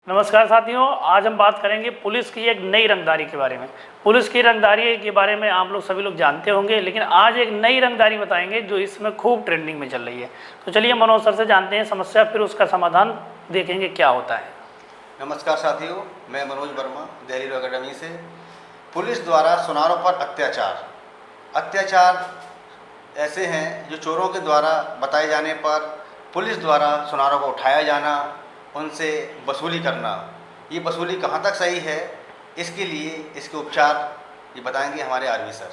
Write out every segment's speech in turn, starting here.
नमस्कार साथियों, आज हम बात करेंगे पुलिस की एक नई रंगदारी के बारे में। पुलिस की रंगदारी के बारे में आप लोग सभी लोग जानते होंगे, लेकिन आज एक नई रंगदारी बताएंगे जो इसमें खूब ट्रेंडिंग में चल रही है। तो चलिए मनोज सर से जानते हैं समस्या, फिर उसका समाधान देखेंगे क्या होता है। नमस्कार साथियों, मैं मनोज वर्मा दिल्ली लॉ अकेडमी से। पुलिस द्वारा सुनारों पर अत्याचार ऐसे हैं जो चोरों के द्वारा बताए जाने पर पुलिस द्वारा सुनारों को उठाया जाना, उनसे वसूली करना। ये वसूली कहाँ तक सही है, इसके लिए इसके उपचार ये बताएंगे हमारे आरवी सर।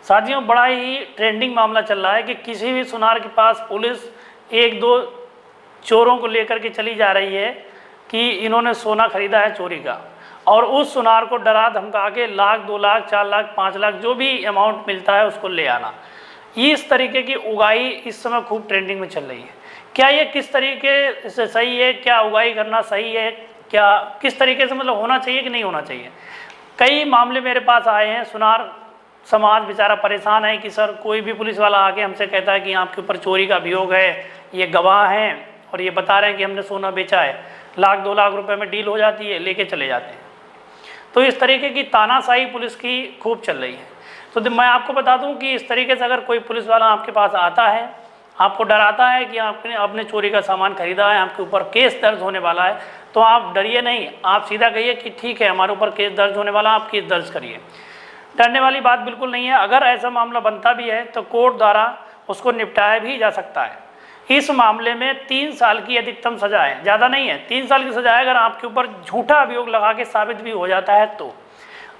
साथियों, बड़ा ही ट्रेंडिंग मामला चल रहा है कि किसी भी सुनार के पास पुलिस एक दो चोरों को लेकर के चली जा रही है कि इन्होंने सोना खरीदा है चोरी का, और उस सुनार को डरा धमका के लाख, 2 लाख, 4 लाख, 5 लाख जो भी अमाउंट मिलता है उसको ले आना। इस तरीके की उगाही इस समय खूब ट्रेंडिंग में चल रही है। क्या ये किस तरीके से सही है? क्या उगाही करना सही है? क्या किस तरीके से मतलब होना चाहिए कि नहीं होना चाहिए? कई मामले मेरे पास आए हैं। सुनार समाज बेचारा परेशान है कि सर कोई भी पुलिस वाला आके हमसे कहता है कि आपके ऊपर चोरी का अभियोग है, ये गवाह हैं और ये बता रहे हैं कि हमने सोना बेचा है, लाख 2 लाख रुपए में डील हो जाती है, लेके चले जाते हैं। तो इस तरीके की तानाशाही पुलिस की खूब चल रही है। तो मैं आपको बता दूं कि इस तरीके से अगर कोई पुलिस वाला आपके पास आता है, आपको डराता है कि आपने चोरी का सामान खरीदा है, आपके ऊपर केस दर्ज होने वाला है, तो आप डरिए नहीं। आप सीधा कहिए कि ठीक है, हमारे ऊपर केस दर्ज होने वाला, आप केस दर्ज करिए। डरने वाली बात बिल्कुल नहीं है। अगर ऐसा मामला बनता भी है तो कोर्ट द्वारा उसको निपटाया भी जा सकता है। इस मामले में 3 साल की अधिकतम सजा है, ज़्यादा नहीं है, 3 साल की सजा है अगर आपके ऊपर झूठा अभियोग लगा के साबित भी हो जाता है तो।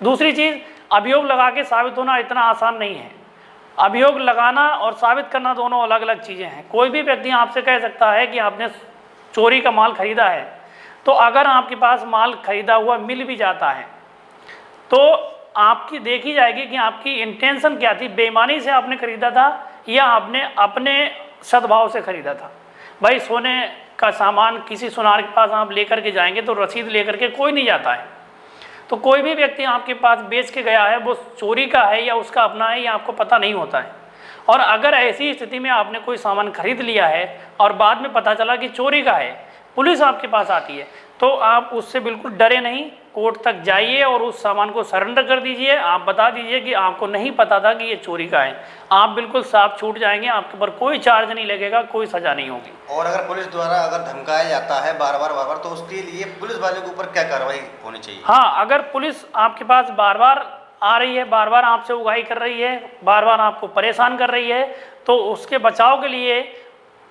दूसरी चीज़, अभियोग लगा के साबित होना इतना आसान नहीं है। अभियोग लगाना और साबित करना दोनों अलग अलग चीज़ें हैं। कोई भी व्यक्ति आपसे कह सकता है कि आपने चोरी का माल खरीदा है, तो अगर आपके पास माल खरीदा हुआ मिल भी जाता है तो आपकी देखी जाएगी कि आपकी इंटेंशन क्या थी, बेईमानी से आपने खरीदा था या आपने अपने सद्भाव से खरीदा था। भाई, सोने का सामान किसी सुनार के पास आप लेकर के जाएंगे तो रसीद लेकर के कोई नहीं जाता है। तो कोई भी व्यक्ति आपके पास बेच के गया है, वो चोरी का है या उसका अपना है, ये आपको पता नहीं होता है। और अगर ऐसी स्थिति में आपने कोई सामान खरीद लिया है और बाद में पता चला कि चोरी का है, पुलिस आपके पास आती है, तो आप उससे बिल्कुल डरे नहीं, कोर्ट तक जाइए और उस सामान को सरेंडर कर दीजिए। आप बता दीजिए कि आपको नहीं पता था कि ये चोरी का है। आप बिल्कुल साफ छूट जाएंगे, आपके ऊपर कोई चार्ज नहीं लगेगा, कोई सजा नहीं होगी। और अगर पुलिस द्वारा अगर धमकाया जाता है बार बार, तो उसके लिए पुलिस वाले के ऊपर क्या कार्रवाई होनी चाहिए? हाँ, अगर पुलिस आपके पास बार बार आ रही है, बार बार आपसे उगाही कर रही है, बार बार आपको परेशान कर रही है, तो उसके बचाव के लिए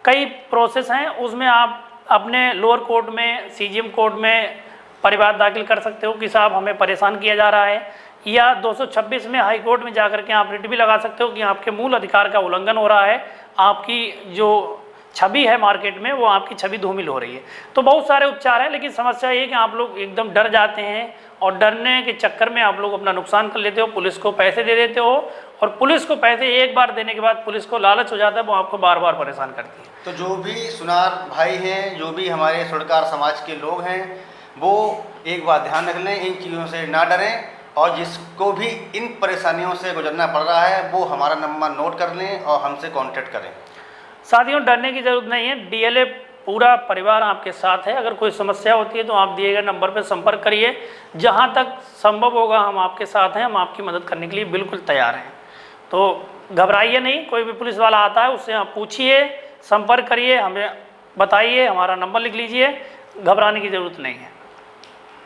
कई प्रोसेस हैं। उसमें आप अपने लोअर कोर्ट में, सीजीएम कोर्ट में परिवाद दाखिल कर सकते हो कि साहब हमें परेशान किया जा रहा है, या 226 में हाई कोर्ट में जाकर के आप रिट भी लगा सकते हो कि आपके मूल अधिकार का उल्लंघन हो रहा है, आपकी जो छवि है मार्केट में वो आपकी छवि धूमिल हो रही है। तो बहुत सारे उपचार हैं, लेकिन समस्या ये है कि आप लोग एकदम डर जाते हैं और डरने के चक्कर में आप लोग अपना नुकसान कर लेते हो, पुलिस को पैसे दे देते हो, और पुलिस को पैसे एक बार देने के बाद पुलिस को लालच हो जाता है, वो आपको बार बार परेशान करती है। तो जो भी सुनार भाई हैं, जो भी हमारे सुरकार समाज के लोग हैं, वो एक बात ध्यान रख लें, इन चीज़ों से ना डरें, और जिसको भी इन परेशानियों से गुजरना पड़ रहा है वो हमारा नंबर नोट कर लें और हमसे कांटेक्ट करें। साथियों, डरने की ज़रूरत नहीं है, डीएलए पूरा परिवार आपके साथ है। अगर कोई समस्या होती है तो आप दिए गए नंबर पर संपर्क करिए, जहां तक संभव होगा हम आपके साथ हैं, हम आपकी मदद करने के लिए बिल्कुल तैयार हैं। तो घबराइए नहीं, कोई भी पुलिस वाला आता है उससे आप पूछिए, संपर्क करिए, हमें बताइए, हमारा नंबर लिख लीजिए, घबराने की ज़रूरत नहीं है।